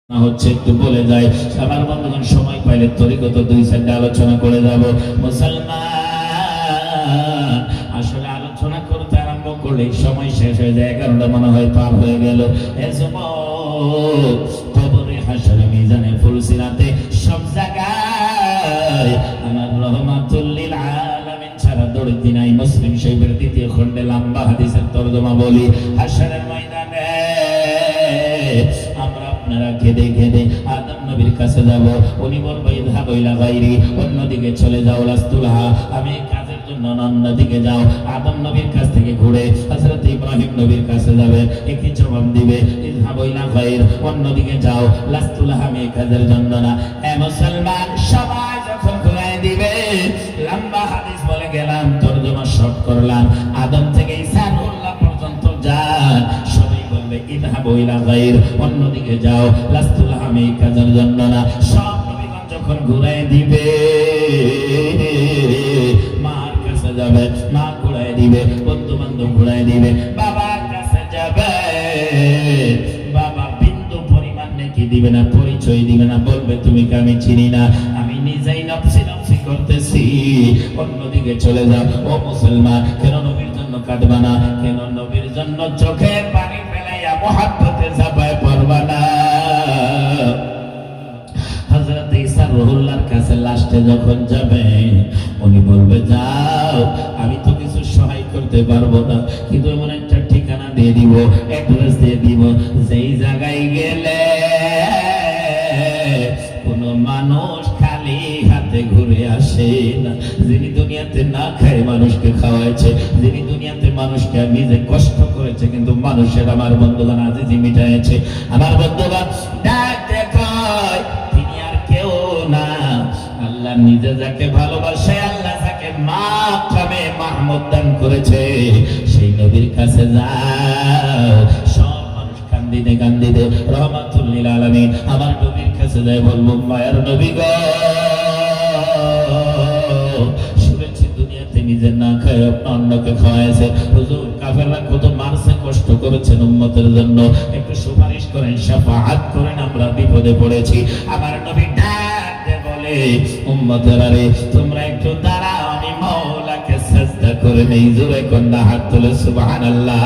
হচ্ছে একটু বলে যায় আমার বন্ধুগণ, সময় পাইলে তরিকত দুই সাইডে আলোচনা করে যাব। মুসলমান আসলে আলোচনা করতে আরম্ভ করলে সময় শেষ হয়ে যায়, 11টা মনে হয় পার হয়ে গেল। কবরে, হাসরে, মিজানে, ফুলসিরাতে সব জায়গায় আমার রহমাতুল লিল আলামিন ছাড়া দরদি নাই। মুসলিম শরীফের 2য় খণ্ডে লম্বা হাদিসের তরজমা বলি, হাসরের ময়দানে আমরা আপনারা কেঁদে কেঁদে আদম নবীর কাছে যাব। উনি বলবে ইযহাবু ইলা গায়রি, অন্যদিকে চলে যাও, লাস্তুলাহা, আমি কাজের জন্য অন্যদিকে যাও। আদম নবীর কাছ থেকে ঘুরে হযরত ইব্রাহিম নবীর কাছে যাবে, একই জবাব দিবে ইযহাবু ইলা গায়র, অন্যদিকে যাও, লাস্তুলাহা, আমি কাজের জন্য না। এ মুসলমান, সবাই যখন ঘুরাই দিবে, লম্বা হাদিস বলে গেলাম, তরজমা শর্ট করলাম, আদম থেকে ঈসা রুহুল্লাহ পর্যন্ত যান, সবাই বলবে ইযহাবু ইলা গায়র, অন্যদিকে যাও, লাস্তুলাহা, আমি কাজের জন্য না। সব নবীগণ যখন ঘুরাই দিবে, মার কাছে যাবে, মা ঘুরাই দিবে, বন্ধু বান্ধব ঘুরাই দিবে, বাবার কাছে যাবে, বাবা বিন্দু পরিমাণ নেকি দিবে না, পরিচয় দিবে না, বলবে তুমি কি আমি চিনি না, আমি নিজেই নফসি নফসি করতেছি। অন্যদিকে চলে যাও। ও মুসলমান, কেন নবীর জন্য কাঁদবা না? কেন নবীর জন্য চোখের পানি ফেলাইয়া মুহাব্বতে ঝাঁপায় পড়বা না? হযরত ঈসা রুহুল্লাহর কাছে লাস্টে যখন যাবে, উনি বলবে যাও, আমি তো কিছু সহায় করতে পারবো না, কিন্তু এমন একটা ঠিকানা দিয়ে দিব, অ্যাড্রেস দিয়ে দিব, যেই জায়গায় গেলে কোন মানুষ খালি হাতে ঘুরে আসে না। যিনি দুনিয়াতে না খায় মানুষকে খাওয়াইছে, যিনি দুনিয়াতে মানুষকে নিজে কষ্ট করেছে, কিন্তু মানুষের আমার বন্ধুগণ আজিজি মিটাইছে। আমার বন্ধুগণ ডাক দেখায়, তিনি আর কেউ না, আল্লাহ নিজে যাকে ভালোবাসে, আল্লাহ যাকে মাকামে মাহমুদ দান করেছে, সেই নবীর কাছে যাও। সব মানুষ কান্দিতে কান্দিতে রহমাতুল লিল আলামিন আমার নবীর কাছে যায়, বলবো মায়ার নবী গো, শুনেছি দুনিয়াতে নিজে না খায় অন্যকে খাওয়াইছে, হুজুর কাফেররা কত মারছে, কষ্ট করেছেন উম্মতের জন্য, একটু সুপারিশ করেন, শাফাআত করেন, আমরা বিপদে পড়েছি। আমার নবী ডাক দিয়ে বলে, উম্মতেরা রে, তোমরা একটু দাঁড়াও, আমি মাওলাকে সাজদা করে নেই। জোরে কন্যা হাত তুলে সুবহানাল্লাহ।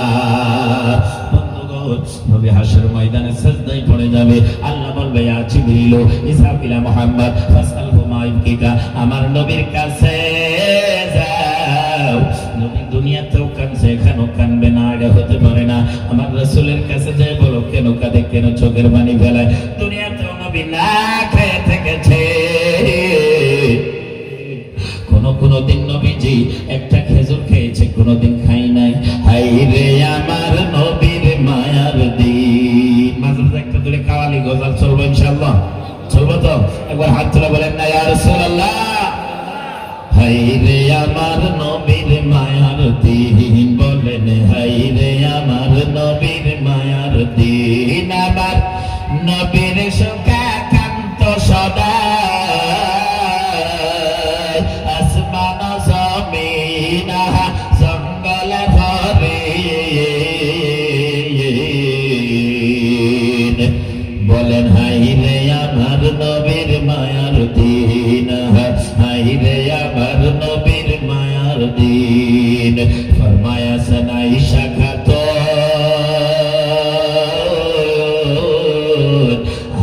নবী হাসর ময়দানে সাজদায় পড়ে যাবে, আল্লাহ বলবে ইয়া জিবরিল ইসরাফিল মুহাম্মদ ফাসআলহু মা ইবকিকা, আমার নবীর কাছে যাও। নবী দুনিয়াতেও কাঁদছে, এখানেও কাঁদবে না, এটা হতে পারে না। আমার রাসূলের কাছে যাই, বলো কেন কাঁদে, কেন চোখের পানি ফেলায়? দুনিয়াতেও নবী না খেয়ে থেকেছে, কোন দিন নবীজি একটা খেজুর খেয়েছে, কোনদিন খাই নাই। হাই রে আমার নবীর মায়ার দিন। মাঝে মাঝে একটা দূরে কাওয়ালি গজল চলবো, ইনশাআল্লাহ চলবো তো? একবার হাত তুলে বলেন না ইয়া রাসূলুল্লাহ। হাই রে আমার নবীর মায়ার দিন, বলেন হাই রে আমার নবীর মায়ার দিন, আমার নবীর সুখে কান্ত সদা, আসমান জমিন জঙ্গল ভরে, বলেন হাই রে আমার নবীর মায়ার দিন, হাই রে আমার নবীর মায়ার দিন। ফরমায়া সনাই শাখাত,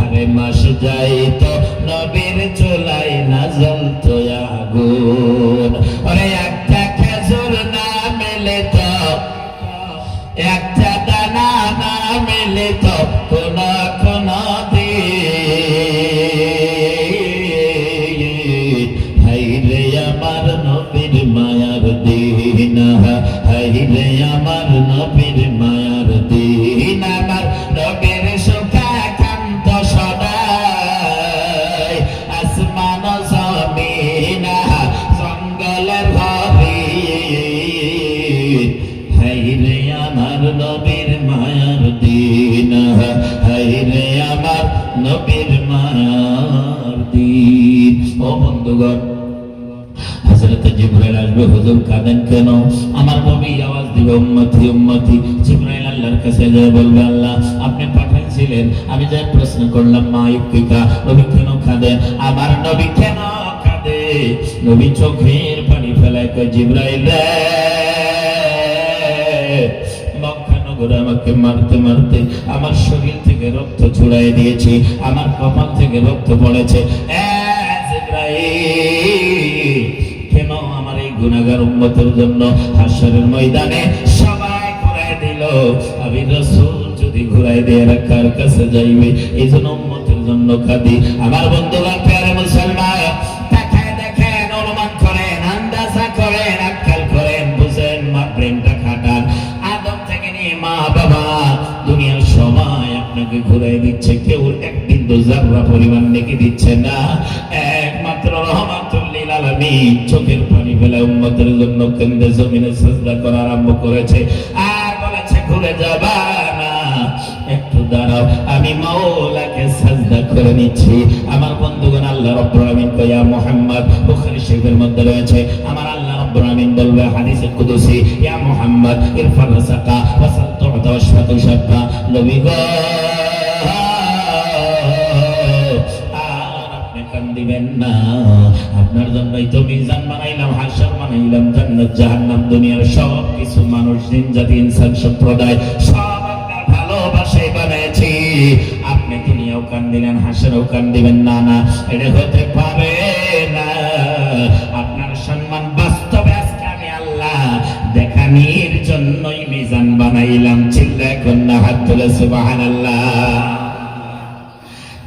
আরে মাস যাইত নবীর চুলাই না জ্বলতো আগুন। আরে একটা খেজুর না মেলে তো, একটা দানা না মেলে তো কোন কোন দিন। হাই রে আমার নবীর মায়ার দিন, হাই রে আমার নবীর মায়ার দিন, আমার নবীর সুখে কান্ত সদাই, আসমান জমিন জঙ্গলের ভরে। হাই রে আমার নবীর মায়ার দিন, হাই রে আমার নবীর মায়ার দিন। ও বন্ধুগণ, হযরত জিবরাইল আসবে, হুজুর কাঁদেন কেন? আমার নবী আওয়াজ দিবে উম্মতি উম্মতি। জিবরাইল আল্লাহ আল্লাহর কাছে যায় বলবে, আল্লাহ আপনি পাঠাইছিলেন, আমি যাই প্রশ্ন করলাম মা ইউকিকা, নবী কেন কাঁদে? আমার নবী কেন কাঁদে? নবী চোখের পানি ফেলায় কয়, জিবরাইল রে, আমাকে মারতে মারতে আমার শরীর থেকে রক্ত ছুড়াই দিয়েছি, আমার কপাল থেকে রক্ত পড়েছে। কেন আমার এই গুনাহগার উম্মতের জন্য হাসরের ময়দানে সবাই ঘুরাই দিল, আমি রাসূল যদি ঘুরাই দিয়ে কার কাছে যাইবে? এই জন্য উম্মতের জন্য কাঁদি। আমার বন্ধুগণ, প্যারা মুসলমান, তাকায় দেখেন, অনুমান করেন, আন্দাজা করেন, আক্কাল করেন, বুঝেন, মা প্রেমটা খাটান। আদম থেকে নিয়ে মা বাবা দুনিয়ার সময় আপনাকে ঘুরাই দিচ্ছে, কেউ এক বিন্দু জাররা পরিমাণ নেকি দিচ্ছে না। একমাত্র রহমাতুল লিল আলামিন চোখের পানি ফেলে উম্মতের জন্য কেন্দ্রে জমিনে সাজদা করা আরম্ভ করেছে, আর বলেছে ঘুরে যাবা না, একটু দাঁড়াও, আমি মাওলাকে সাজদা করে নিচ্ছি। আমার বন্ধুগণ, আল্লাহ রাব্বুল আলামিন কয়, ইয়া মুহাম্মদ, বুখারী শরীফের মধ্যে রয়েছে, আমার আল্লাহ রাব্বুল আলামিন বলবে হাদিসে কুদসি, ইয়া মুহাম্মদ ইরফা রাসাকা ওয়াসাল তু'তা ওয়াশফা তুশাফা। নবী গো, আর আপনি কান্দিবেন না, আপনার জন্যই তো মিজান বানাইলাম, হাসর বানাইলাম, জান্নাত জাহান্নাম, দুনিয়ার সব কিছু মানুষ, জিন জাতি, ইনসান সম্প্রদায় সব আপনার ভালোবাসায় বানাইছি। আপনি দুনিয়াও কান দিলেন, হাসরেও কান দিবেন না, না, এটা হতে পারে না। আপনার সম্মান বাস্তবে আজকে আমি আল্লাহ দেখানির জন্যই মিজান বানাইলাম। চিল্লায় কন্যা হাত তুলে সুবহানাল্লাহ।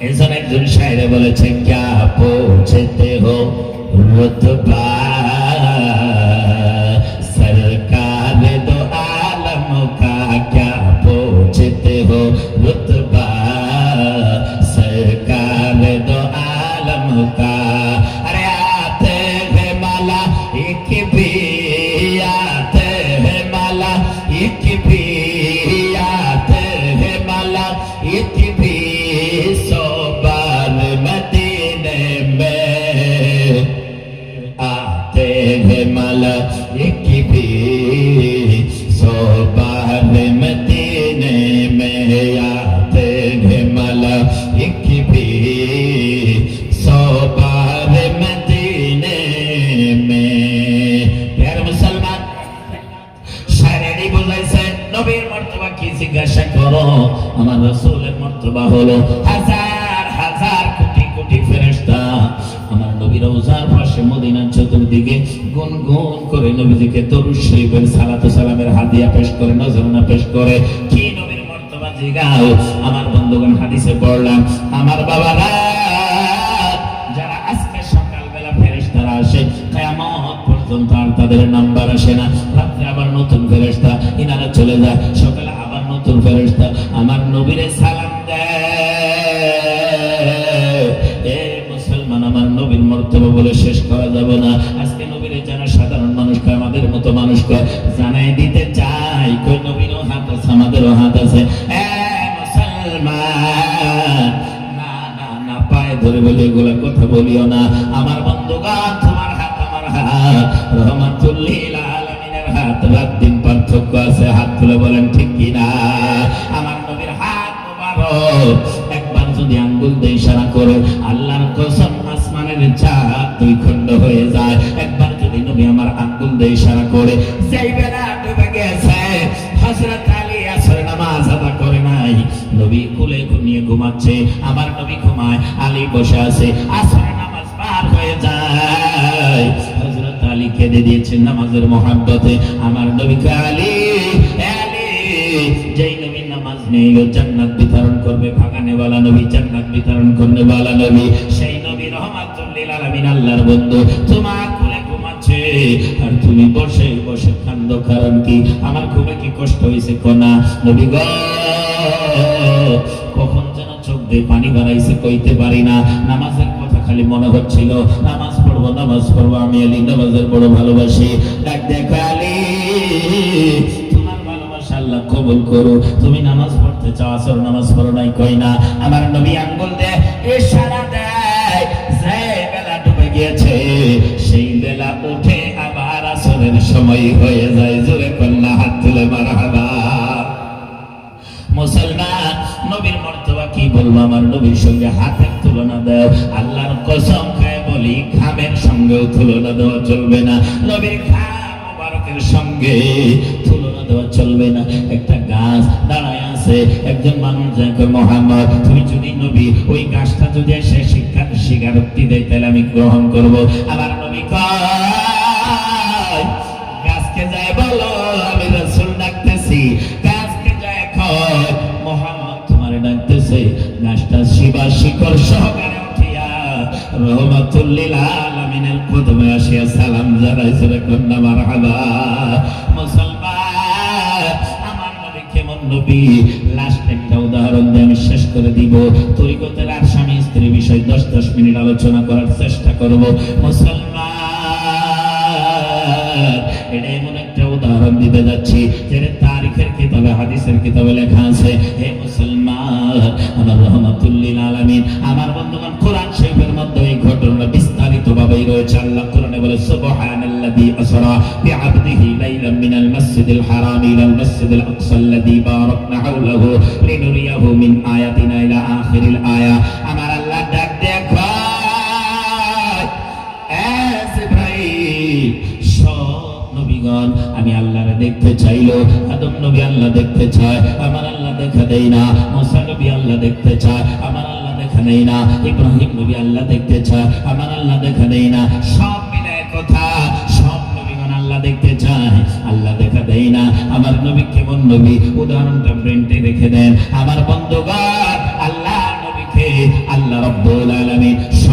এজন্য একজন শায়রে বলেছে, ক্যা পৌঁছতে হো রুতবা সরকার দো আলম কা, ক্যা পৌঁছতে হো রুতবা সরকার দো আলম কা। अरे आते हैं माला एक भी, आते हैं माला एक भी, आते हैं माला एक भी, सौ बार मदीने में आते हैं माला एक भी, सौ बार मदीने में आते हैं माला एक भी, सौ बार मदीने में। प्यारे मुसलमान, শায়রি বুঝাইছে নবীর মর্তবা কি জিজ্ঞাসা করো, আমার রাসূলের মর্তবা হলো হাজার হাজার কোটি কোটি ফেরেশতা আমার নবীর রওজার পাশে মদিনার চতুর্দিকে গুনগুন করে নবীজিকে দরুদ শরীফের সালাত ও সালামের হাদিয়া পেশ করে, নজরানা পেশ করে। কি নবীর মর্তবা জিগাও। আমার বন্ধুগণ, হাদিসে পড়লাম, আমার বাবারা যারা আজকে সকালবেলা ফেরেশতারা আসে, কিয়ামত পর্যন্ত আর তাদের নাম্বার আসে না। রাত্রে আবার নতুন ফেরেশতা, ইনারা চলে যায়, সকালে আবার নতুন ফেরেশতা আমার নবীরে সালাম দেয়। এ মুসলমান, আমার নবীর মর্তবা বলে শেষ করা যাবে না। আজকে নবীরে যারা সাধারণ মানুষ কয়, আমাদের মতো মানুষ কয়, জানাই দিতে চাই, কই নবীরও হাত আছে, আমাদেরও হাত আছে। এ মুসলমান, না না না, পায়ে ধরে বলে এগুলা কথা বলিও না। আমার বন্ধুগণ, তোমার হাত আমার হাত রহমাতুল লিল আলামিনের হাত, রাত দিন পার্থক্য আছে। হাত তুলে বলেন ঠিক কিনা? আমার নবীর হাত মুবারক একবার যদি আঙ্গুল দিয়ে ইশারা করে, আল্লাহর কসম আসমানের চাঁদ দুই খণ্ড হয়ে যায়। একবার যদি নবী আমার আঙ্গুল দিয়ে ইশারা করে, যেই বেলা ডুবে গেছে, হযরত আলী আসরের নামাজ আদা করে নাই, নবী কোলে ঘুমিয়ে ঘুমাচ্ছে, আমার নবী ঘুমায়, আলী বসে আছে, আসরের নামাজ পার হয়ে যায়। হযরত আলী কেঁদে দিয়েছেন নামাজের মহব্বতে। আমার নবীকে আলী, আলী, যেই নবী নামাজ নেই ও জান্নাত বিতরণ করবে, ভাগানে वाला নবী, জান্নাত বিতরণ করনে वाला নবী, সেই নবী রহমাতুল লিল আলামিন, আল্লাহর বন্ধু, তোমার কোলে ঘুমাচ্ছে আর তুমি বসে বসে কান্দো। কারণ কি? আমার ঘুমে কি কষ্ট হয়েছে? কোনা নবী গো, কখন যেন চোখ দিয়ে পানি বাড়াইছে, কইতে পারি না। নামাজের কথা খালি মনে হচ্ছিল, নামাজ পড়বো, নামাজ পড়বো, আমি আলী নামাজের বড় ভালোবাসি। ডাক দেখো আলী, তোমার ভালোবাসা আল্লাহ কবুল করো। তুমি নামাজ পড়তে চাও, আসর নামাজ পড়ো নাই, কই না। আমার নবী আঙ্গুল দেয়, ইশারা দেয়, যে বেলা ডুবে গিয়েছে সেই বেলা উঠে আবার আসরের সময় হয়ে যায়। জোরে কন্যা হাত তুলে মারহাবা। বলবো আমার নবীর সঙ্গে হাতের তুলনা দাও, আল্লাহর কসম খায় বলি ঘামের সঙ্গেও তুলনা দেওয়া চলবে না, নবীর ঘাম মুবারকের সঙ্গে তুলনা দেওয়া চলবে না। একটা গাছ দাঁড়ায় আছে, একজন মানুষ দেখো মোহাম্মদ তুমি যদি নবী, ওই গাছটা যদি এসে স্বীকারোক্তি দেয় তাহলে আমি গ্রহণ করব। আবার নবী কয় গাছকে যায় বলো আমি রাসূল ডাকতেছি, গাছকে যায় কয় মোহাম্মদ তোমারে ডাকতেছে। গাছটা শিবা শিকড় সহকারে উঠিয়া রহমাতুল লিল আলামিনের কদমে আসিয়া সালাম জানাইছে, কন্যা মারহাবা। মুসলমান আমার নবী কেমন নবী, লাস্ট একটা উদাহরণ দিয়ে আমি শেষ করে দিব। তরিকতের আর স্বামী স্ত্রী বিষয় 10 মিনিট আলোচনা করার চেষ্টা করব। মুসলমান এটা এমন একটা উদাহরণ দিতে যাচ্ছি যেটা তারিখের কিতাবে হাদিসের কিতাবে লেখা আছে। হে মুসলমান, আমার রহমাতুল লিল আলামিন, আমার বন্ধুগণ কোরআন শরীফের মধ্যে এই ঘটনাটা বিস্তারিতভাবেই রয়েছে। আল্লাহ কোরআনে বলে সুবহানাল্লাযী আসরা বিআবদিহি লাইলাম মিনাল মাসজিদিল হারাম ইলাল মাসজিদিল আকসাল্লাযী বারাকনা হাওলাহু লিনুরিয়াহু মিন আয়াতিনা ইলা আখিরিল আয়া। আমার আল্লাহ ডাক দেখো নবীগণ, আমি আল্লাহরে দেখতে চাইলো, আদম নবী আল্লাহ দেখতে চায়, আমার আল্লাহ দেখা দেয় না। মুসা নবী আল্লাহ দেখতে চায়, আমার আল্লাহ দেখা দেয় না। ইব্রাহিম নবী আল্লাহ দেখতে চায়, আমার আল্লাহ দেখা দেয় না। সব মিলে কথা, সব নবীগণ আল্লাহ দেখতে চায়, আল্লাহ দেখা দেয় না। আমার নবী কেমন নবী, উদাহরণটা ব্রেনটে রেখে দেন। আমার বন্ধুগণ আল্লাহ নবীকে আল্লাহ রাব্বুল আলামিন শ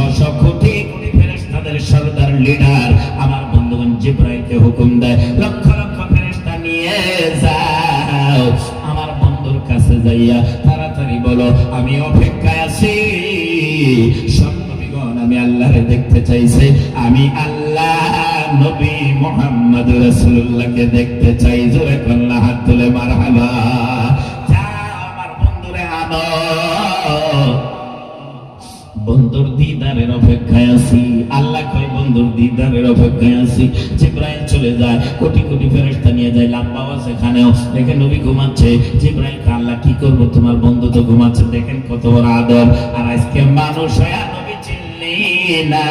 কোটি কোটি ফেরেশতাদের সরদার লিডার আমার বন্ধুগণ জিবরাইলকে হুকুম দেয়, লক্ষ লক্ষ ফেরেশতা নিয়ে যাও আমার বন্ধুর কাছে যাইয়া তাড়াতাড়ি বলো আমি অপেক্ষায় আছি। সব নবীগণ আমি আল্লাহরে দেখতে চাইছে, আমি আল্লাহ নবী মুহাম্মদ রাসূলুল্লাহকে দেখতে চাই। জোরে আল্লাহ হাত তুলে মারহাবা। যাও আমার বন্ধুরে আনো, বন্ধুর দিদারের অপেক্ষায় আছি। আল্লাহ কয় বন্ধুর দিদারের অপেক্ষায় আছি। জিবরাইল চলে যায়, কোটি কোটি ফেরেশতা নিয়ে যায়, লাম্বাও সেখানেও দেখে নবী ঘুমাচ্ছে। জিবরাইল কে আল্লাহ কি করবো, তোমার বন্ধু তো ঘুমাচ্ছে, দেখেন কত বড় আদর। আর আজকে মানুষ হয়ে নবী চিনলি না,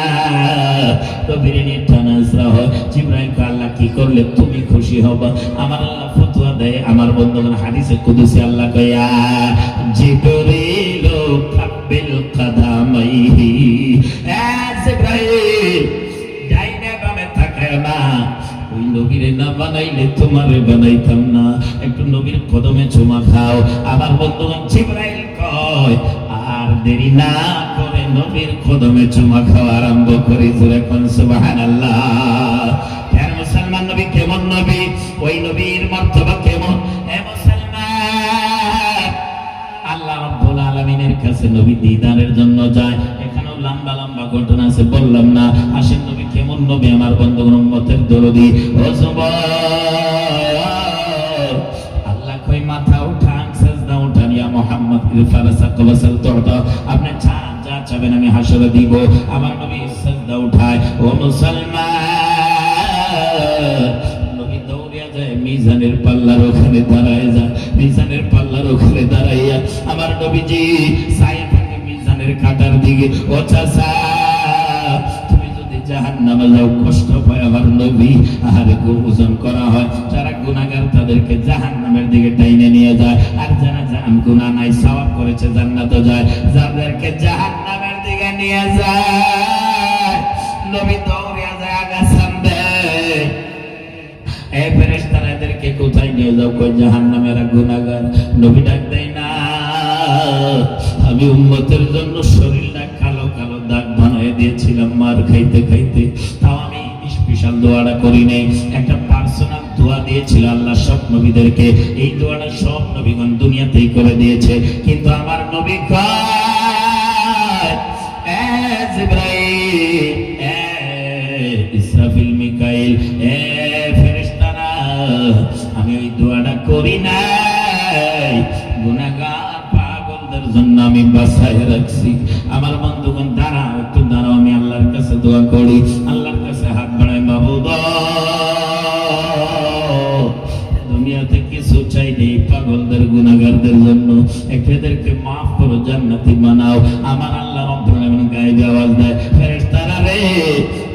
নবীর নিয়ে টানাজরা হয়। জিবরাইল কে আল্লাহ কি করলে তুমি খুশি হবা? আমার আল্লাহ ফতোয়া দেয়, আমার বন্ধুগণ হাদিসে কুদসি আল্লাহ কয় জিবরিল কাব্বিল কাদামাইহি, জিবরাইল ডাইনে বামে তাকায় না, ওই নবীরে না বানাইলে তোমারে বানাইতাম না, একটু নবীর কদমে চুমা খাও। আমার বন্ধুগণ জিবরাইল কয় আর দেরি না করে নবীর কদমে চুমা খাওয়া আরম্ভ করি। জোরে কোন সুবহানাল্লাহ। আর মুসলমান নবী কেমন নবী, ওই নবীর মর্তবা কেমন? হে মুসলমান, আল্লাহ রাব্বুল আলামিনের কাছে নবী দিদারের জন্য যায়। এখানেও লম্বা লম্বা ঘটনা আছে, বললাম না। আসেন নবী কেমন নবী, আমার বন্ধুগণ উম্মতের দরদি। ও যুবক, আল্লাহ কই মাথা উঠান, সিজদা উঠান, ইয়া মুহাম্মদ ফারাসাক ওয়াসাল তুতা, আপনি চান যা চাবেন আমি হাসরে দিব। আমার নবী সিজদা উঠায়। ও মুসলমান, নবী দৌড়িয়া যায় মিজানের পাল্লার ওখানে দাঁড়ায় যায়, মিজানের পাল্লার ওখানে দাঁড়াইয়া আমার নবীজি সাই থাকে মিজানের কাটার দিকে। ও চাচা, তুমি যদি জাহান্নামে যাও কষ্ট পায় আমার নবী। আহারে ওজন করা হয়, যারা গুনাহগার তাদেরকে জাহান্নামের দিকে টাইনে নিয়ে যায়, আর যারা গুনাহ নাই সওয়াব করেছে জান্নাতে যায়। যাদেরকে জাহান্নামের দিকে নিয়ে যায় নবী দৌড়িয়া যায়, আগাছান দেয়। এই ফেরেশতারা এদেরকে কোথায় নিয়ে যাও? কই জাহান্নামের গুনাহগার। নবী ডাক দেয় না, আমি উম্মতের জন্য শরীরটা কালো কালো দাগ বানিয়ে দিয়েছিলাম মার খাইতে খাইতে, তাও আমি স্পেশাল দোয়াটা করি নাই, একটা পার্সোনাল দোয়া দিয়েছিল আল্লাহ সব নবীদেরকে। এই দোয়াটা সব নবীগণ দুনিয়াতেই করে দিয়েছে, কিন্তু আমার নবী কয় এ জিবরাইল, এ ইসরাফিল, মিকাইল, এ ফেরেশতারা, আমি ওই দোয়াটা করি নাই, গুনাহগার পাগলদের জন্য আমি বাঁচায় রাখছি। আমার বন্ধুগণ দাঁড়াও, একটু দাঁড়াও, আমি আল্লাহর কাছে দোয়া করি। আল্লাহর কাছে হাত বাড়াই, মাবুদ দুনিয়াতে কিছু চাই নেই পাগলদের গুনাহগারদের জন্য, একটু এদেরকে মাফ করো, যারা জান্নাতি বানাও। আমার আল্লাহ রাব্বুল আলামিন গায়েবে আওয়াজ দেয়, ফেরেশতারা রে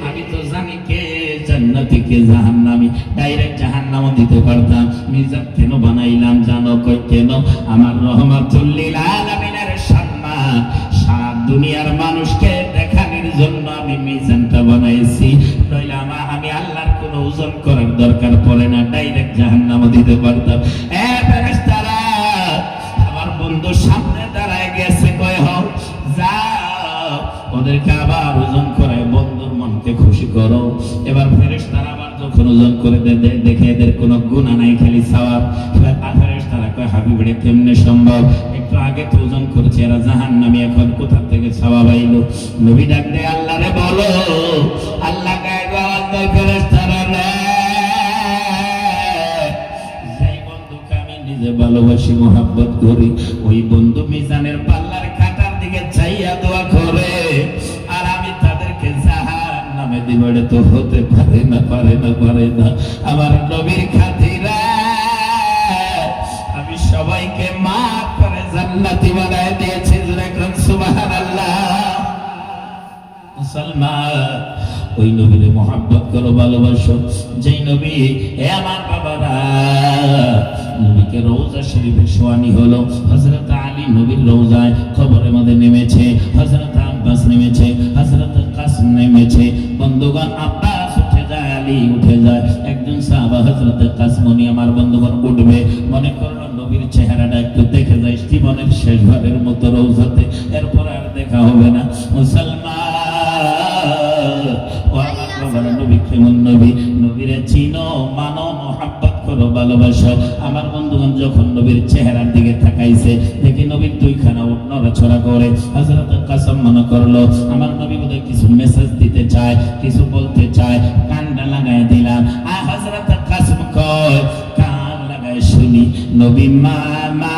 আমি তো জানি কে জান্নাতি কে জাহান্নামী, ডাইরেক্ট জাহান্নামও দিতে পারতাম, মিজান কেন বানাইলাম জানো? কই কেন? আমার রহমাতুল লিল আলামিনের সম্মান সারা দুনিয়ার মানুষকে দেখানোর জন্য আমি মিজানটা বানাইছি। নইলে আমি আল্লাহর কোনো ওজন করার দরকার পড়ে না, ডাইরেক্ট জাহান্নামও দিতে পারতাম। এ ফেরেশতারা আমার বন্ধু সামনে দাঁড়ায় গেছে, কয় হও যাও ওদেরকে আবার ওজন করায় বন্ধুর মনকে খুশি করো। এবার ফেরেশতারা আবার যখন ওজন করে দেখে এদের কোনো গুনাহ নাই, খালি সওয়াব। ফেরেশতারা কয় হাবিব রে কেমনে সম্ভব? একটু আগে তো ওজন করেছে এরা জাহান্নামী, এখন কোথা থেকে সওয়াব আইলো? নবী ডাক দেয় আল্লাহরে বলো। আল্লাহ গায়েবে আওয়াজ দেয়, ফেরেশতারা রে যেই বন্ধুকে আমি নিজে ভালোবাসি মোহাব্বত করি, ওই বন্ধু মিজানের পাল্লার কাঁটার দিকে চাইয়া দোয়া করে, আর আমি তাদেরকে জাহান্নামে দিব, এটা তো হতে পারে না, পারে না, পারে না। আমার নবীর খাতিরে আমি সবাইকে মাফ করে জান্নাতি বানায় দিয়েছি। সুবহানাল্লাহ। মুসলমান ওই নবীরে মহব্বত করো, ভালোবাসো। যেই নবী, এ আমার বাবারা, নবীকে রওজা শরীফে শোয়ানি হলো। হযরত আলী নবীর রওজায় কবরের মধ্যে নেমেছে, হযরত আব্বাস নেমেছে, হযরত কাসিম নেমেছে। বন্ধুগণ আব্বাস উঠে যায়, আলী উঠে যায়। একজন সাহাবা হযরত কাসিম উনি আমার বন্ধুগণ উঠবে, মনে করলো নবীর চেহারাটা একটু দেখে যায় জীবনের শেষবারের মতো রওজাতে, এরপর আর দেখা হবে না। মুসলমান ও আমার বাবার নবী কেমন নবী, নবীরে চিনো, মানো, মহব্বত করো, ভালোবাসো। আমার বন্ধুগণ যখন নবীর চেহারার দিকে তাকাইছে, দেখি নবীর দুইখানা উট নড়াচড়া করে। হযরত কাসম মনে করলো আমার নবী বোধহয় কিছু মেসেজ দিতে চায়, কিছু বলতে চায়, কানটা লাগায় দিলাম। আর হযরত কাসম কয় কান লাগায় শুনি, নবী মা মা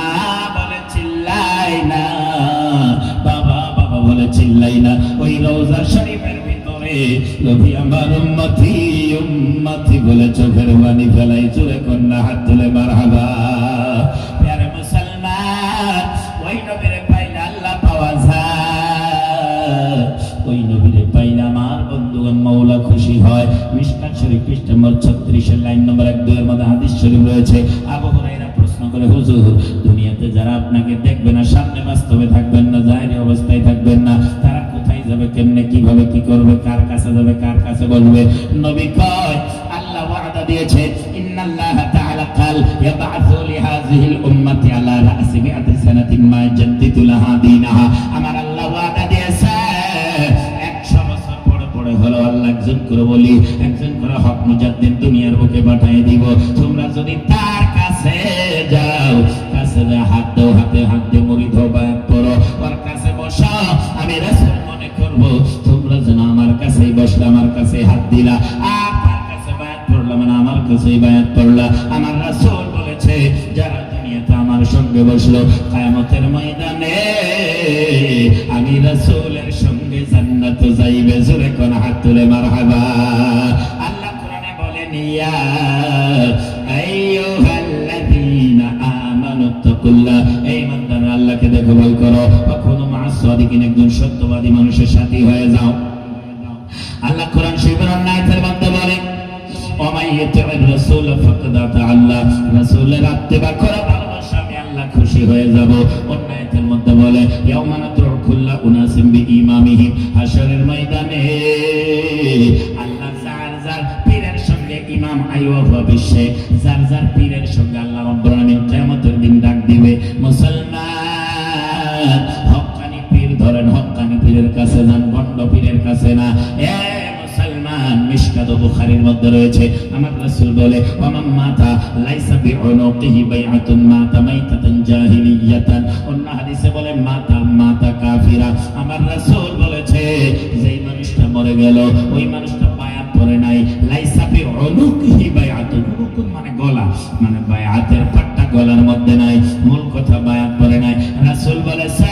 বলে চিল্লাই না, বাবা বাবা বলে চিল্লাই না। ওই রওজা শরীফের ভিতরে নবী আমার উম্মতি উম্মতি বলে চোখের পানি ফেলাই, জোরে কন্যা হাত তুলে মারহাবা। প্যারে মুসলমান, ওই নবীরে পাইলে আল্লাহ পাওয়া যায়, ওই নবীরে পাইলে আমার বন্ধুগণ মাওলা খুশি হয়। মিশকাত শরীফ পৃষ্ঠা নম্বর 36 লাইন নম্বর 1-2 এর মধ্যে হাদিস শরীফ রয়েছে। আবু হুরায়রা প্রশ্ন করে, হুজুর দুনিয়াতে যারা আপনাকে দেখবে না, সামনে বাস্তবে থাকবেন না, জাহিরি অবস্থায় থাকবেন না, তারা কোথায় যাবে, কেমনে, কিভাবে, কি করবে, কার কাছে যাবে, কার কাছে বলবে? নবী কয় আল্লাহ ওয়াদা দিয়েছে, ইন্নাল্লাহ তাআলা কাল ইয়াবআসু লিহাযিহিল উম্মতি আলা রাসি মিআতি সানাতিন মা জাদ্দিদু লাহা দীনাহা। আমার আল্লাহ ওয়াদা দিয়েছে 100 বছর পরে পরে হলো আল্লাহ একজন করে বলি, একজন করে হক মুজাদ্দিদ দুনিয়ার বুকে পাঠিয়ে দিব। তোমরা যদি তার কাছে যাও, কাছে যা হাত দাও, হাতে হাত দিয়ে মুরিদ হও, বায়াত পড়ো, ওর কাছে বসো, আমি রাসূল মনে করব। তোমরা যেন আমার কাছেই বসলে, আমার কাছে হাত দিলা, আর তার কাছে বায়াত পড়লা, মানে আমার কাছেই বায়াত পড়লা। আমার রাসূল বলেছে যারা দুনিয়াতে আমার সঙ্গে বসলো, কিয়ামতের ময়দানে আমি রাসূলের সঙ্গে জান্নাতে যাইবে। জোরে কোন হাত তুলে মারহাবা। আল্লাহ কোরআনে বলেন, ইয়া আইয়ুহাল্লাযীনা আমানু তাকুল্লাহ, এই বান্দারা আল্লাহকে দেখো, ভয় করো, ওয়াকুনু মা'আস সাদিকিন, একজন সত্যবাদী মানুষের সাথী হয়ে যাও। আল্লাহ কোরআন শরীফের অন্য আয়াতের মধ্যে বলেন, ওয়া মান ইউতি'র রাসূল ফাকাদ আতা আল্লাহ, রাসূলের ইত্তিবা করা ভালোবাসা, আমি আল্লাহ খুশি হয়ে যাব। অন্য আয়াতের মধ্যে বলে, ইয়াউমা নাদ'উ কুল্লা উনাসিন বিইমামিহিম, হাশরের ময়দানে আল্লাহ যার যার পীরের সঙ্গে ইমাম আইয়ুবা বিশ্বে যার যার পীরের সঙ্গে আল্লাহ রাব্বুল আলামিন কিয়ামতের দিন ডাক দিবে। মুসলমান হক্কানি পীর ধরেন, হক্কানি পীরের কাছে যান, ভণ্ড পীরের কাছে না। এ মুসলমান, মিশকাত বুখারীর মধ্যে রয়েছে, আমার রাসূল বলে, ওয়ামান মাতা লাইসা বিউনুকিহি বাইআতুন মাতা মাইতাতান জাহিলিয়াতান। অন্য হাদিসে বলে মাতা মাতা কাফিরা। আমার রাসূল বলেছে যেই মানুষটা মরে গেল, ওই মানুষটা বায়াত পড়ে নাই। লাইসা বিউনুকিহি বাইআতুন, উনুকুন মানে গলা, মানে বায়াতের পাট্টা গলার মধ্যে নাই, মূল কথা বায়াত পড়ে নাই। রাসূল বলেছে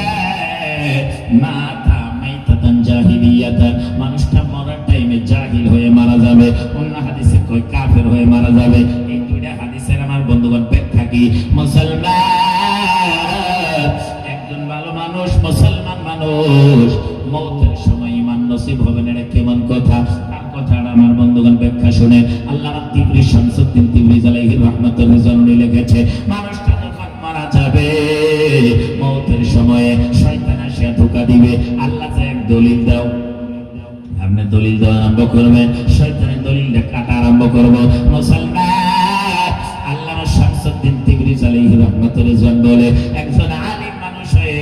মাতা মাইতাতান জাহিলিয়াতান, মানুষটা মরার টাইমে জাহিল হয়ে মারা যাবে। অন্য হাদিসে কয় কাফের হয়ে মারা যাবে। এই দুইটা হাদিসের আমার বন্ধুগণ ব্যাখ্যা কি? মুসলমান একজন ভালো মানুষ মানুষ মওতের সময় ঈমান নসিব হবে না, এটা কেমন কথা? তার কথাটা আমার বন্ধুগণ ব্যাখ্যা শুনে আল্লাহ তিবরি শামসুদ্দিন তিবরিজ আলাইহি রাহমাতুল্লাহ রিজওয়ানুল্লাহ লিখেছে, মানুষটা যখন মারা যাবে মওতের সময়ে শয়তান আসিয়া ধোঁকা দিবে, আল্লাহ যে এক দলিল দাও, আপনি দলিল দেওয়া আরম্ভ করবেন, শয়তানের দলিলটা কাটা আরম্ভ করবো। মুসলমান, আল্লামা শামসুদ্দিন তিবরিজ আলাইহি রাহমাতুল্লাহ রিজওয়ান বলে, একজন আলিম মানুষ হয়ে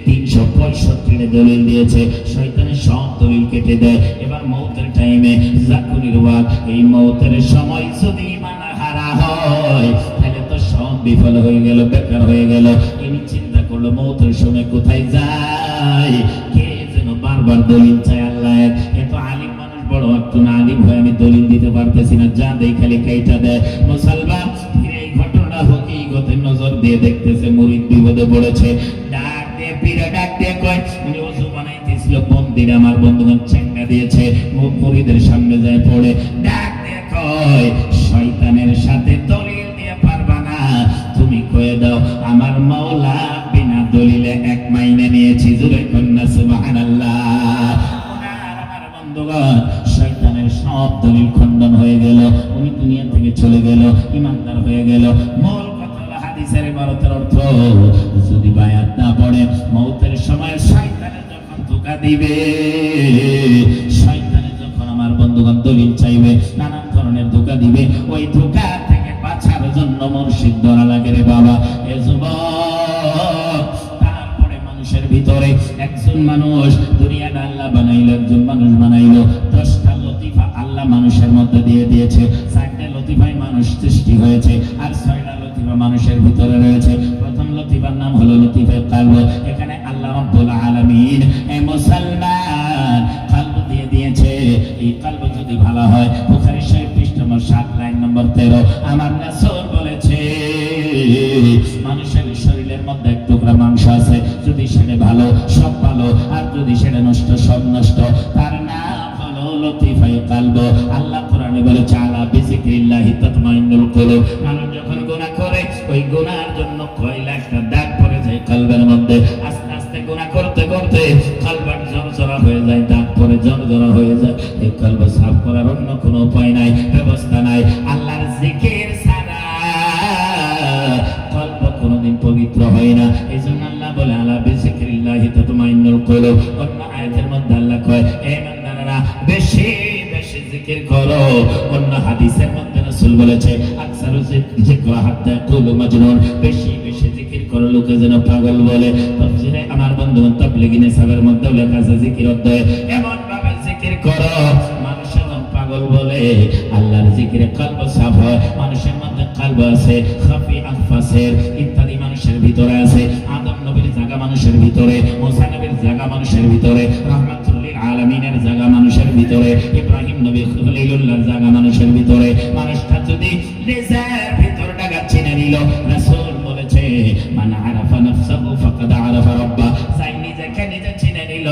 365 দলিল দিয়েছে, শয়তানের সব দলিল কেটে দেয়। এবার মওতের টাইমে জাকুনির ওয়াক, এই মওতের সময় যদি ঈমান হারা হয় তাহলে তো সব বিফল হয়ে গেল, বেকার হয়ে গেল। ইনি চিন্তা করলো মওতের সময় কোথায় যায়, কে যেন বারবার দলিল চায়। আল্লাহ এত আলিম মানুষ, বড় একটু না আলিম হয়ে আমি দলিল দিতে পারতেছি না, যা দেই খালি কাইটা দেয়। মুসলমান, এই ঘটনা হকিকতের নজর দিয়ে দেখতেছে, মুরিদ বিপদে পড়েছে, ডাক দিয়ে পীরে ডাক দিয়ে কয়, উনি ওযু বানাইতেছিল, বন্দির আমার বন্ধুগণ চেঙ্গা দিয়েছে, মুরিদের সামনে যায় পড়ে, ডাক দিয়ে কয়, শয়তানের সাথে দলিল দিয়ে পারবা না, তুমি কয়ে দাও আমার মাওলা বিনা দলিলে এক মাইনে নিয়েছি। জোরে কন্যা সুবহানাল্লাহ। আমার বন্ধুগণ, শয়তানের সব দলিল খণ্ডন হয়ে গেল, উনি দুনিয়া থেকে চলে গেল, ইমানদার হয়ে গেল। মূল কথা হলো হাদিসের ইবারতের অর্থ, যদি বায়াত না পড়ে মওতের সময় শয়তানে যখন ধোঁকা দিবে, শয়তানে যখন আমার বন্ধুগণ দলিল চাইবে, নানান ধরনের ধোঁকা দিবে, ওই ধোঁকা থেকে বাঁচার জন্য মুর্শিদ ধরা লাগে রে বাবা। এ যুবক, তারপরে মানুষের ভিতরে একজন মানুষ, দুনিয়াটা আল্লাহ বানাইলো, একজন মানুষ বানাইলো, 10টা লতিফা আল্লাহ মানুষের মধ্যে দিয়ে দিয়েছে। 4টা লতিফায় মানুষ সৃষ্টি হয়েছে, আর 6টা লতিফা মানুষের ভিতরে রয়েছে। প্রথম লতিফার নাম হলো লতিফায়ে কলব। এখানে আল্লাহ রাব্বুল আলামিন এই মুসলমান কলব দিয়ে দিয়েছে। এই কলব যদি ভালো হয়, বুখারী শরীফ পৃষ্ঠা নম্বর 7 লাইন নম্বর 13, আমার রাসূল বলেছে, মানুষের শরীরের মধ্যে এক টুকরা মাংস আছে, যদি সেটা ভালো সব ভালো, আর যদি সেটা নষ্ট সব নষ্ট। তার নাম হলো লতিফায়ে কলব। আল্লাহ কোরআনে বলেছে, আলা বিযিকরিল্লাহি তাতমাইন্নুল কুলুব। মানুষ যখন গুনাহ করে, ওই গুনার জন্য কয়লা একটা দাগ পড়ে যায় কলবের মধ্যে। আস্তে আস্তে গুনাহ করতে করতে কলবটা জর্জরা হয়ে যায়, দাগ পড়ে জর্জরা হয়ে যায়। এই কলব সাফ করার অন্য কোনো উপায় নাই, ব্যবস্থা নাই। আল্লাহর জিকির ছাড়া কলব কোনোদিন পবিত্র হয় না। এই জন্য আল্লাহ বলে, আলা বিযিকরিল্লাহি তাতমাইন্নুল কুলুব। অন্য আয়াতের মধ্যে আল্লাহ কয়, হে বান্দারা বেশি বেশি জিকির করো। অন্য হাদিসের মধ্যে রাসূল বলেছে, আকসারু যিকরা হাত্তা ইয়াকুলু মাজনুন, বেশি বেশি জিকির করো, লোকে যেন পাগল বলে। তাফসীরে আমার বন্ধুগণ তাবলীগী নিসাবের মধ্যে লেখা আছে, জিকির অধ্যায়ে এমন ভাবে জিকির করো মানুষ যেন পাগল বলে। আল্লাহর জিকিরে কলব সাফ হয়। মানুষের মধ্যে কলব আছে, খাফি আনফাসের ইত্যাদি মানুষের ভিতরে আছে। আদম নবীর জায়গা মানুষের ভিতরে, মুসা নবীর জায়গা মানুষের ভিতরে, রাহমাতুল লিল আলামিনের জায়গা মানুষের ভিতরে, ইব্রাহিম নবী খলিলুল্লাহর জায়গা মানুষের ভিতরে। মানুষটা যদি নিজের ভিতরটা চিনে নিল, রাসূল বলেছে, মান আরাফা নাফসাহু ফাকাদ আরাফা রাব্বা। যাই নিজেকে নিজে চিনে নিল,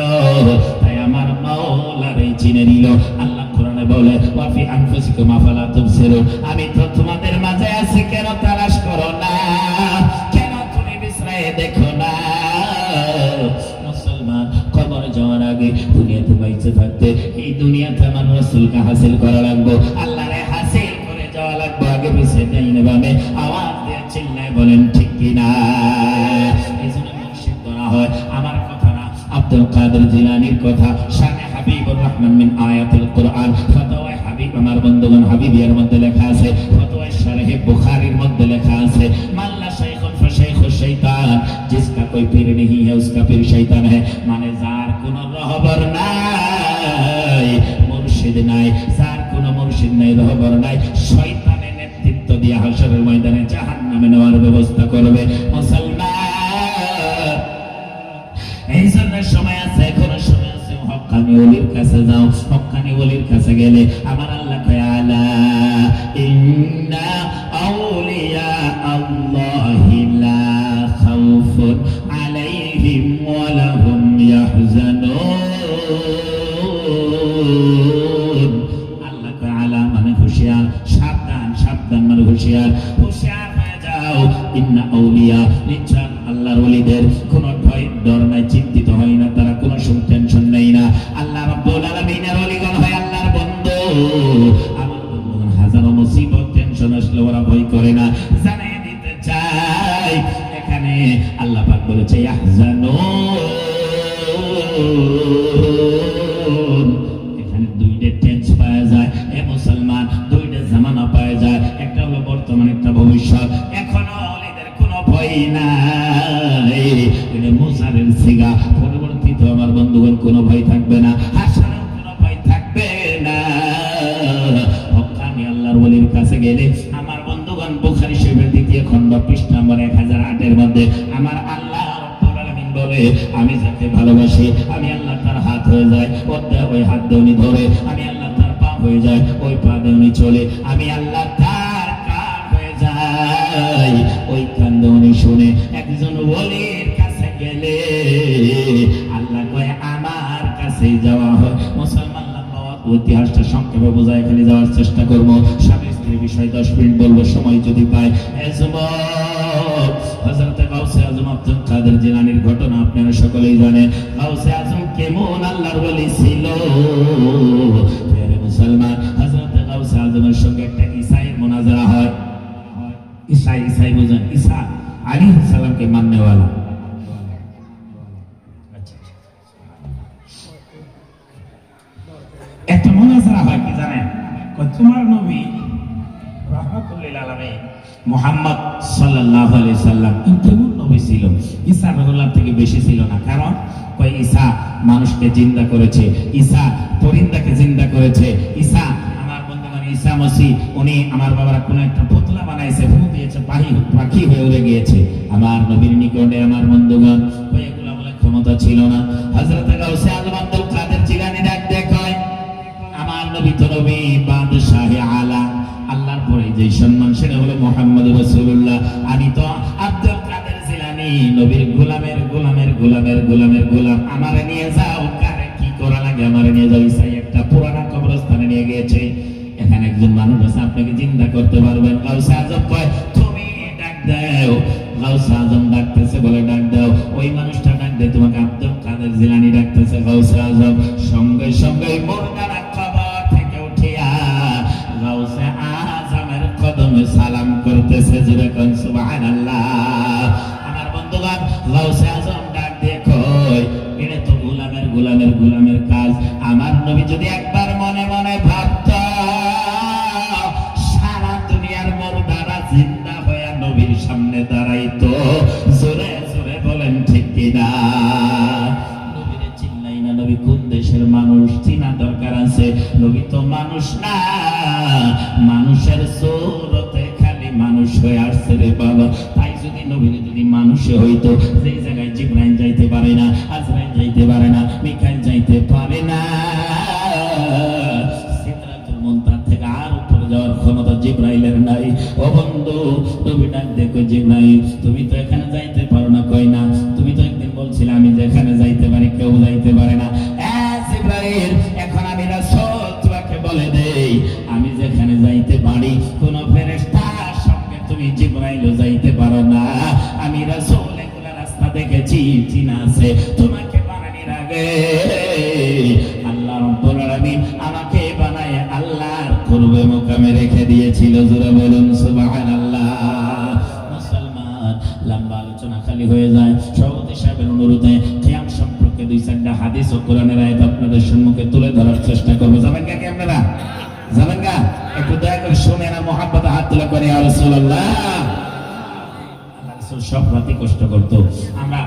তাই আমার মাওলারে চিনে নিল। আল্লাহ কোরআনে বলে, ওয়া ফি আনফুসিকুম আফালা তুবসিরুন, আমি তো তোমাদের মাঝে আছি, কেন তালাশ করো না, কেন তুমি বিশ্রায়ে দেখো না। মুসলমান, কবরে যাওয়ার আগে দুনিয়াতে বাইচে থাকতে এই দুনিয়াতে আমার রাসূলকে হাসিল করা লাগবে, আল্লাহরে হাসিল করে যাওয়া লাগবে। আগে পিছে ডাইনে বামে আওয়াজ দিয়ে চিল্লায় বলেন ঠিক কিনা। এই জন্য মুর্শিদ ধরা হয়। আমার কথা না, আব্দুল কাদের জিলানীর কথা। শানে হাবিবুর রহমান মিন আয়াতুল কুরআন, ফতোয়া হাবিব আমার বন্ধুগণ হাবিবিয়ার মধ্যে লেখা আছে, ফতোয়া শারহে বুখারীর মধ্যে লেখা আছে, মাল্লা শাইখুন ফাশাইখুশ শাইতান, जिसका कोई पीर नहीं है उसका पीर शैतान है। মানে যার কোনো রহবর নাই, মুর্শিদ নাই, যার কোনো মুর্শিদ নাই, রহবর নাই, শয়তানের নেতৃত্ব দিয়ে হাশরের ময়দানে জাহান্নামে নেওয়ার ব্যবস্থা করবে। মুসলমান, এই জন্য সময় আছে, এখনো সময় আছে। হক্কানি ওলির কাছে যাও, হক্কানি ওলির কাছে গেলে আমার আল্লাহ কয়, আলা ইন্না আউলিয়া আল্লাহি লা খাউফুন আলাইহিম ওয়া লাহুম ইয়াহজানুন। আল্লাহ কয়, আলা মানে হুঁশিয়ার, সাবধান, সাবধান মানে হুঁশিয়ার, হুঁশিয়ার হয়ে যাও। ইন্না আউলিয়া, নিশ্চয় আল্লাহর ওলিদের কোনো ভয় ডর নাই, চিন্তিত হয় না, এখানে দুইটা টেন্স পাওয়া যায়, এ মুসলমান দুইটা জামানা পাওয়া যায়, একটা হলো বর্তমান, একটা ভবিষ্যৎ। এখনো ওলিদের কোনো ভয় নাই, এটা মুসারের সিগা। পরবর্তীতে আমার বন্ধুগণ কোনো ভয় থাকবে না, হাসারও কোনো ভয় থাকবে না। হক্কানি আল্লাহর ওলির কাছে গেলে আমার বন্ধুগণ বুখারী শরীফের 2য় খণ্ড পৃষ্ঠা নম্বর 1008 মধ্যে আমার আল্লাহ রাব্বুল আলামিন বলে, আমি যাকে ভালোবাসি আমি আল্লাহ তার হাত হয়ে যায়, ওই হাত দিয়ে উনি ধরে, আমি আল্লাহ তার পা হয়ে যায়, ওই পা দিয়ে উনি চলে, আমি আল্লাহ তার কান হয়ে যাই, ওই কান দিয়ে উনি শুনে। একজন ওলির কাছে গেলে আল্লাহ কয় আমার কাছেই যাওয়া হয়। মুসলমান ইতিহাসটা সংক্ষেপে বোঝায় এখানে যাওয়ার চেষ্টা করবো। স্বামী স্ত্রীর বিষয় 10 মিনিট বলবো, সময় যদি পাই। হযরত গাউসে আজম আব্দুল কাদের জিলানীর ঘটনা আপনারা সকলেই জানেন। গাউসে আজম কেমন আল্লাহর ওলি ছিল। মুসলমান হযরত গাউসে আজমের সঙ্গে একটা ঈসাইয়ের মুনাজারা হয়। ঈসাই বুঝেন, ঈসা আলাইহিস সালামকে মাননেওয়ালা। একটা মুনাজারা হয়, কি জানেন? তোমার নবী রাহমাতুল লিল আলামিন মুহাম্মদ সাল্লাল্লাহু আলাইহি সাল্লাম কেমন নবী ছিল? ঈসা রাসূলুল্লাহ থেকে বেশি ছিল না। কারণ কয় ঈসা মানুষকে জিন্দা করেছে, ঈসা পরিন্দাকে জিন্দা করেছে, ঈসা আমার বন্ধুগণ ঈসা মসিহ উনি আমার বাবার কোন একটা পুতলা বানাইছে, ফু দিয়েছে, পাখি হয়ে উড়ে গিয়েছে। আমার নবীর নিকটে আমার বন্ধুগণ কয় এগুলা বলে ক্ষমতা ছিল না। হযরত গাউসে আজম আব্দুল কাদের জিলানী ডাক দেখায়, আমার নবী তো নবী বাদশাহে আলা, আল্লাহর পরে যে সম্মান সেটা হলো মুহাম্মদ রাসূলুল্লাহ। আমি তো আব্দুল কাদের জিলানী, নবীর গোলামের গোলামের গোলামের গোলামের গোলাম। আমারে নিয়ে যাও, কারে কি করা লাগে আমারে নিয়ে যাও। ঈসাই একটা পুরানা কবরস্থানে নিয়ে গিয়েছে। এখানে একজন মানুষ আছে, আপনাকে জিন্দা করতে পারবেন। গাউসে আজম কয় তুমি ডাক দাও। গাউসে আজম ডাকতেছে, বলে ডাক দাও। ওই মানুষটা ডাক দেয়, তোমাকে আব্দুল কাদের জিলানী ডাকতেছে। গাউসে আজম সঙ্গে সঙ্গে মুরগারা কবর থেকে উঠিয়া গাউসে আজমের কদমে সালাম করতেছে। যেরকম সুবহানাল্লাহ। আমার বন্ধুগণ গাউসে আজম ডাক দিয়ে কয় এটা তো গোলামের গোলামের গোলামের কাজ। আমার নবী যদি একবার মনে মনে ভাবত সারা দুনিয়ার মুরগারা জিন্দা হয়ে নবীর সামনে দাঁড়াইতো। জোরে জোরে বলেন ঠিক কিনা? নবীরে চিল্লাই না, নবী কোন দেশের মানুষ চিনা দরকার আছে। নবী তো মানুষ না, মানুষের সুরতে খালি মানুষ হয়ে আসছে রে বাবা। তাই যদি নবী যদি মানুষে হইতো, যেই জায়গায় জিবরাইল যাইতে পারে না, আজরাইল যাইতে পারে না, মিকাইল যাইতে পারে না, সিদরাতুল মুনতাহা থেকে আর উপরে যাওয়ার ক্ষমতা জিবরাইলের নাই। ও বন্ধু, নবী ডাক দেখো, জিবরাইল তুমি তো এখানে যাইতে পারো না। কই না, তুমি তো একদিন বলছিলে আমি যেখানে যাইতে পারি কেউ যাইতে পারে না। জিবরাইল এখন আমি রাসূল তোমাকে বলে দেই, আমি যেখানে যাইতে পারি কোন ফেরেশতার সঙ্গে তুমি জিবরাইলও যাইতে পারো না। আমি রাসূল এগুলা রাস্তা দেখেছি, চিনা আছে। তোমাকে বানানোর আগে আল্লাহ রাব্বুল আলামিন আমাকে বানায় আল্লাহর কুরবে মুকামে রেখে দিয়েছিল। জোরে বলুন সুবহানাল্লাহ। মুসলমান লম্বা আলোচনা খালি হয়ে যায়। সভাপতি সাহেবের অনুরোধে কিয়াম সম্পর্কে 2-4টা হাদিস ও কোরআনের আয়াত আপনাদের সম্মুখে তুলে ধরার চেষ্টা করব। যাবেন কি আপনারা? যাবেন না? একটু দয়া করে শুনেন আর মুহাব্বতে হাত তুলে করে ইয়া রাসূলুল্লাহ। আল্লাহ রাসূল সব রাতে কষ্ট করতো। আমরা